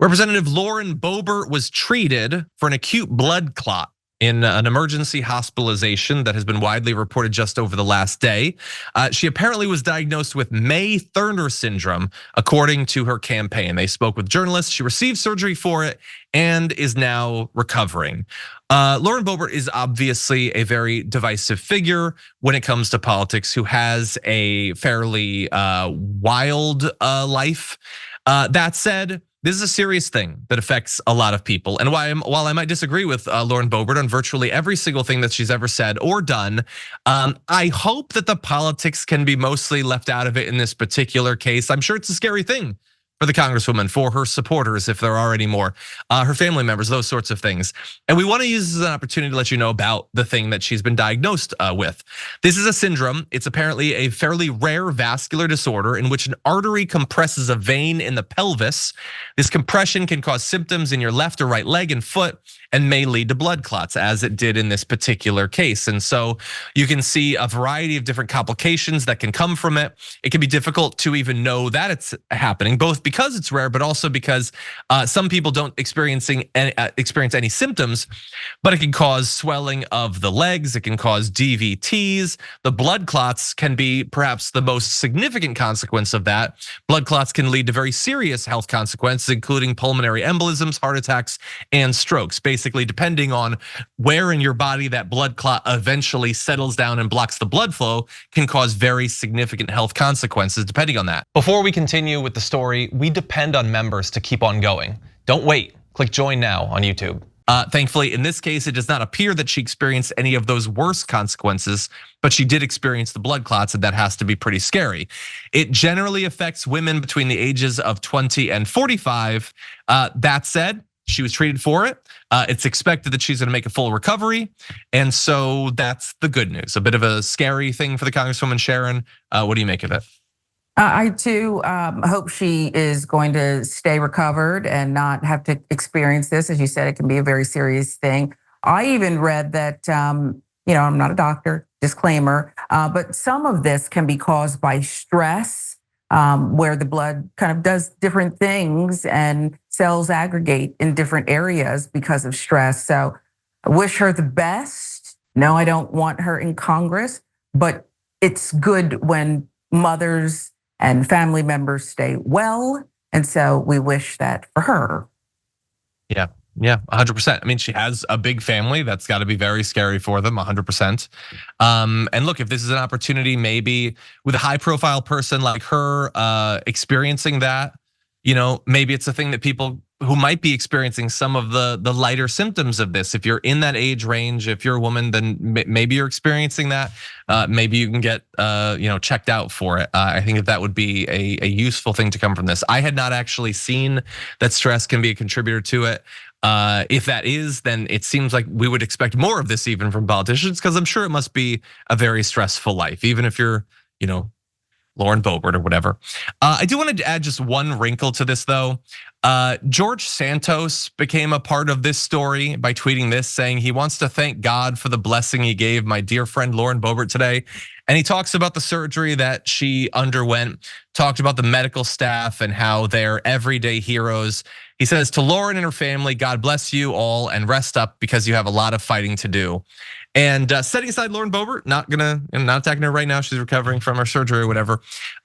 Representative Lauren Boebert was treated for an acute blood clot in an emergency hospitalization that has been widely reported just over the last day. She apparently was diagnosed with May-Thurner syndrome, according to her campaign. They spoke with journalists. She received surgery for it and is now recovering. Lauren Boebert is obviously a very divisive figure when it comes to politics, who has a fairly wild life. That said, this is a serious thing that affects a lot of people. And while I might disagree with Lauren Boebert on virtually every single thing that she's ever said or done, I hope that the politics can be mostly left out of it in this particular case. I'm sure it's a scary thing for the congresswoman, for her supporters, if there are any more, her family members, those sorts of things. And we want to use this as an opportunity to let you know about the thing that she's been diagnosed with. This is a syndrome. It's apparently a fairly rare vascular disorder in which an artery compresses a vein in the pelvis. This compression can cause symptoms in your left or right leg and foot and may lead to blood clots, as it did in this particular case. And so you can see a variety of different complications that can come from it. It can be difficult to even know that it's happening, both because it's rare, but also because some people don't experience any symptoms, but it can cause swelling of the legs. It can cause DVTs. The blood clots can be perhaps the most significant consequence of that. Blood clots can lead to very serious health consequences, including pulmonary embolisms, heart attacks, and strokes. Basically, depending on where in your body that blood clot eventually settles down and blocks the blood flow, can cause very significant health consequences depending on that. Before we continue with the story, we depend on members to keep on going. Don't wait, click join now on YouTube. Thankfully, in this case, it does not appear that she experienced any of those worst consequences, but she did experience the blood clots, and that has to be pretty scary. It generally affects women between the ages of 20 and 45. That said, she was treated for it. It's expected that she's gonna make a full recovery. And so that's the good news. A bit of a scary thing for the Congresswoman Sharon. What do you make of it? I too hope she is going to stay recovered and not have to experience this. As you said, it can be a very serious thing. I even read that, I'm not a doctor, disclaimer, but some of this can be caused by stress, where the blood kind of does different things and cells aggregate in different areas because of stress. So I wish her the best. No, I don't want her in Congress, but it's good when mothers and family members stay well. And so we wish that for her. Yeah, 100%. I mean, she has a big family. That's got to be very scary for them, 100%. And look, if this is an opportunity, maybe with a high profile person like her experiencing that, maybe it's a thing that people who might be experiencing some of the lighter symptoms of this. If you're in that age range, if you're a woman, then maybe you're experiencing that. Maybe you can get checked out for it. I think that would be a useful thing to come from this. I had not actually seen that stress can be a contributor to it. If that is, then it seems like we would expect more of this even from politicians, because I'm sure it must be a very stressful life, even if you're, Lauren Boebert or whatever. I do want to add just one wrinkle to this though. George Santos became a part of this story by tweeting this, saying he wants to thank God for the blessing he gave my dear friend Lauren Boebert today. And he talks about the surgery that she underwent, talked about the medical staff and how they're everyday heroes. He says, to Lauren and her family, God bless you all and rest up because you have a lot of fighting to do. And setting aside Lauren Boebert, not attacking her right now. She's recovering from her surgery or whatever.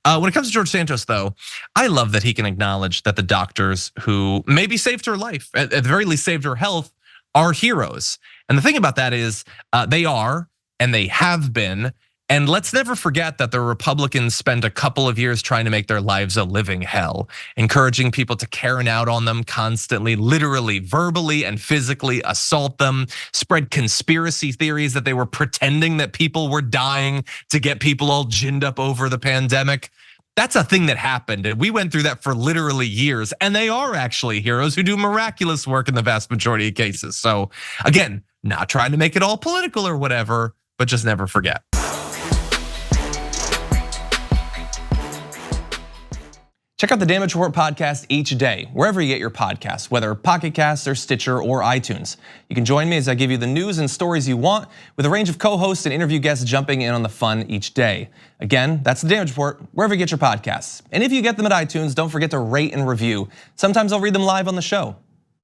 When it comes to George Santos though, I love that he can acknowledge that the doctors who maybe saved her life, at the very least saved her health, are heroes. And the thing about that is they are, and they have been. And let's never forget that the Republicans spent a couple of years trying to make their lives a living hell, encouraging people to Karen out on them constantly, literally, verbally and physically assault them, spread conspiracy theories that they were pretending that people were dying to get people all ginned up over the pandemic. That's a thing that happened, and we went through that for literally years, and they are actually heroes who do miraculous work in the vast majority of cases. So again, not trying to make it all political or whatever, but just never forget. Check out the Damage Report podcast each day, wherever you get your podcasts, whether Pocket Casts or Stitcher or iTunes. You can join me as I give you the news and stories you want, with a range of co-hosts and interview guests jumping in on the fun each day. Again, that's the Damage Report, wherever you get your podcasts. And if you get them at iTunes, don't forget to rate and review. Sometimes I'll read them live on the show.